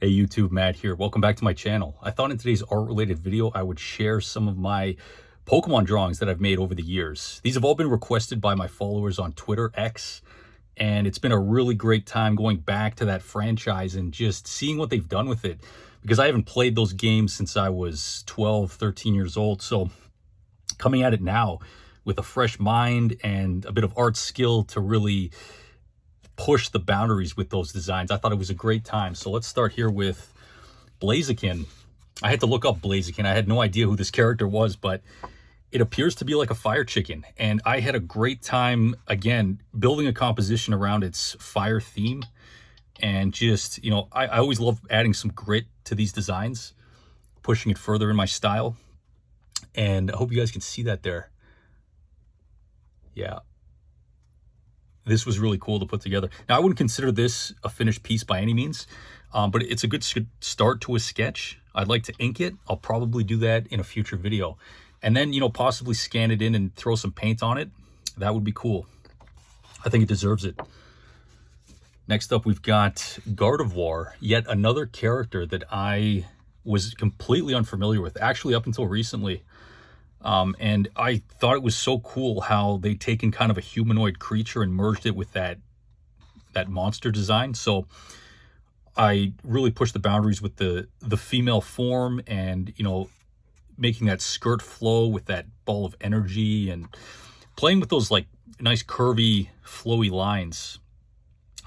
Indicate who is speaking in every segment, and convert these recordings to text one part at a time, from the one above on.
Speaker 1: Hey YouTube, Matt here. Welcome back to my channel. I thought in today's art-related video, I would share some of my Pokemon drawings that I've made over the years. These have all been requested by my followers on Twitter, X, and it's been a really great time going back to that franchise and just seeing what they've done with it, because I haven't played those games since I was 12, 13 years old. So coming at it now with a fresh mind and a bit of art skill to really push the boundaries with those designs, I thought it was a great time. So let's start here with Blaziken. I had to look up Blaziken. I had no idea who this character was, but it appears to be like a fire chicken. And I had a great time, again, building a composition around its fire theme. And just, I always love adding some grit to these designs, pushing it further in my style. And I hope you guys can see that there. Yeah. This was really cool to put together. Now, I wouldn't consider this a finished piece by any means, but it's a good start to a sketch. I'd like to ink it. I'll probably do that in a future video. And then, possibly scan it in and throw some paint on it. That would be cool. I think it deserves it. Next up, we've got Gardevoir, yet another character that I was completely unfamiliar with, actually up until recently. And I thought it was so cool how they'd taken kind of a humanoid creature and merged it with that monster design. So I really pushed the boundaries with the female form and, making that skirt flow with that ball of energy and playing with those like nice curvy, flowy lines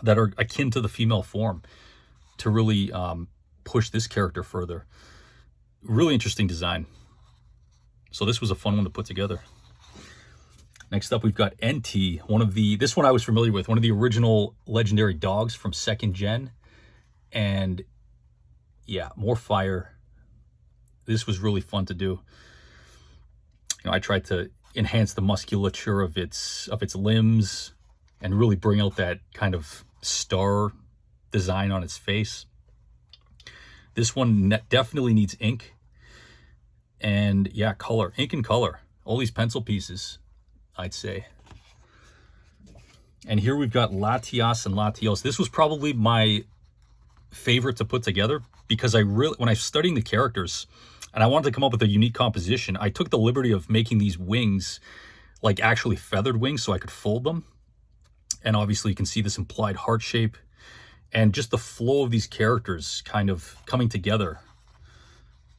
Speaker 1: that are akin to the female form to really push this character further. Really interesting design. So this was a fun one to put together. Next up, we've got NT, this one I was familiar with, one of the original legendary dogs from 2nd gen. And yeah, more fire. This was really fun to do. I tried to enhance the musculature of its limbs and really bring out that kind of star design on its face. This one definitely needs ink. And yeah, color, ink and color, all these pencil pieces, I'd say. And here we've got Latias and Latios. This was probably my favorite to put together because when I was studying the characters and I wanted to come up with a unique composition, I took the liberty of making these wings like actually feathered wings so I could fold them. And obviously you can see this implied heart shape and just the flow of these characters kind of coming together,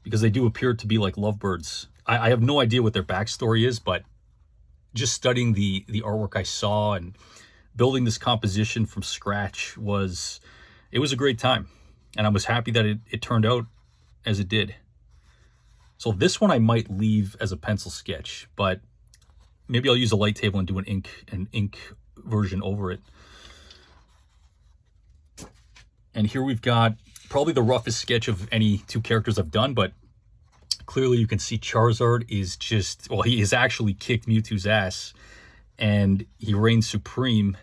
Speaker 1: because they do appear to be like lovebirds. I have no idea what their backstory is, but just studying the artwork I saw and building this composition from scratch it was a great time. And I was happy that it turned out as it did. So this one I might leave as a pencil sketch, but maybe I'll use a light table and do an ink version over it. And here we've got probably the roughest sketch of any two characters I've done, but clearly you can see Charizard is just, well, he has actually kicked Mewtwo's ass and he reigns supreme.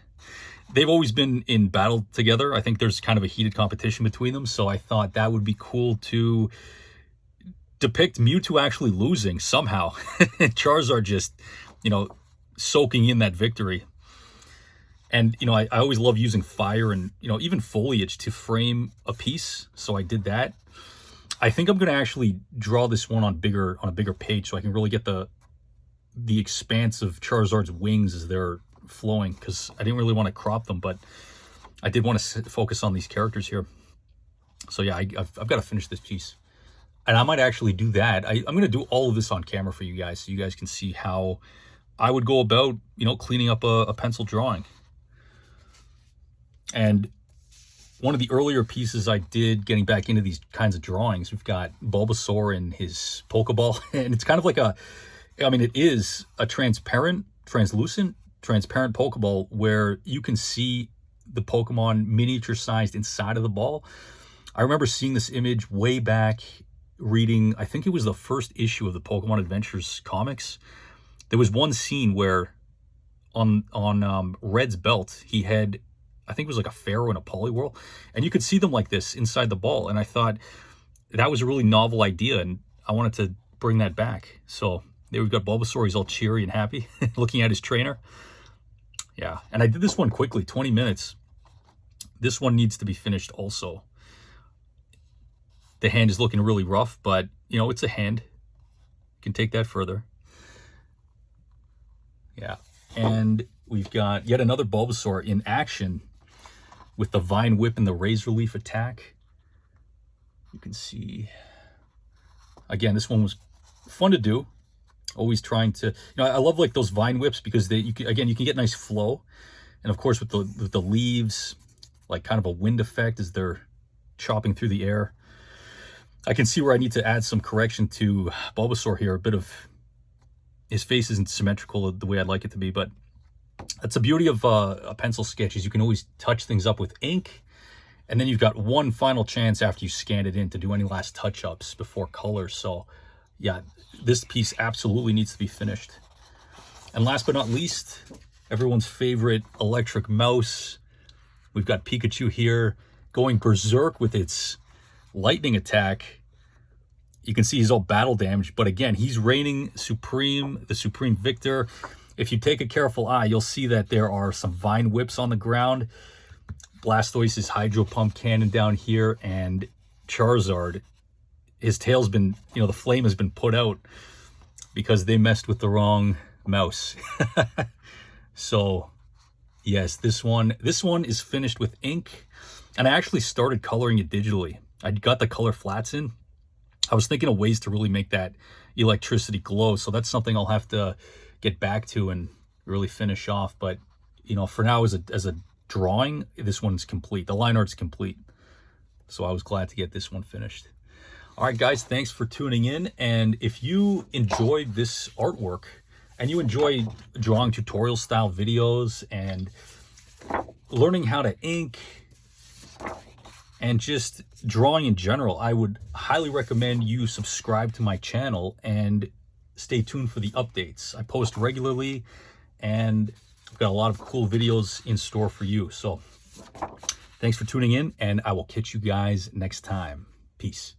Speaker 1: They've always been in battle together. I think there's kind of a heated competition between them. So I thought that would be cool to depict Mewtwo actually losing somehow. Charizard just, soaking in that victory. And, I always love using fire and, even foliage to frame a piece. So I did that. I think I'm going to actually draw this one on a bigger page so I can really get the expanse of Charizard's wings as they're flowing, because I didn't really want to crop them, but I did want to focus on these characters here. So yeah, I've got to finish this piece. And I might actually do that. I'm going to do all of this on camera for you guys so you guys can see how I would go about, cleaning up a pencil drawing. And one of the earlier pieces I did getting back into these kinds of drawings, we've got Bulbasaur and his Pokeball. And it's kind of like it is a transparent Pokeball where you can see the Pokemon miniature sized inside of the ball. I remember seeing this image way back reading, I think it was the first issue of the Pokemon Adventures comics. There was one scene where on Red's belt, he had, I think it was like a Pharaoh and a Poliwhirl, and you could see them like this inside the ball. And I thought that was a really novel idea, and I wanted to bring that back. So there we've got Bulbasaur. He's all cheery and happy, looking at his trainer. Yeah, and I did this one quickly, 20 minutes. This one needs to be finished also. the hand is looking really rough, but, you know, it's a hand. You can take that further. Yeah. And we've got yet another Bulbasaur in action with the Vine Whip and the Razor Leaf attack. You can see, again, this one was fun to do. Always trying to, you know, I love like those Vine Whips because you can get nice flow. And of course with the leaves, like kind of a wind effect as they're chopping through the air. I can see where I need to add some correction to Bulbasaur here. A bit of his face isn't symmetrical the way I'd like it to be, but that's the beauty of a pencil sketch, is you can always touch things up with ink, and then you've got one final chance after you scan it in to do any last touch-ups before color. So yeah, this piece absolutely needs to be finished. And last but not least, everyone's favorite electric mouse. We've got Pikachu here going berserk with its lightning attack. You can see he's all battle damaged, but again, he's reigning supreme, the supreme victor. If you take a careful eye, you'll see that there are some Vine Whips on the ground. Blastoise's Hydro Pump Cannon down here, and Charizard, his tail's been, you know, the flame has been put out because they messed with the wrong mouse. So yes, this one is finished with ink, and I actually started coloring it digitally. I got the color flats in. I was thinking of ways to really make that electricity glow, so that's something I'll have to get back to and really finish off. But, you know, for now, as a drawing, this one's complete. The line art's complete, so I was glad to get this one finished. All right, guys, thanks for tuning in. And if you enjoyed this artwork and you enjoy drawing tutorial style videos and learning how to ink and just drawing in general, I would highly recommend you subscribe to my channel and stay tuned for the updates. I post regularly, and I've got a lot of cool videos in store for you. So thanks for tuning in, and I will catch you guys next time. Peace.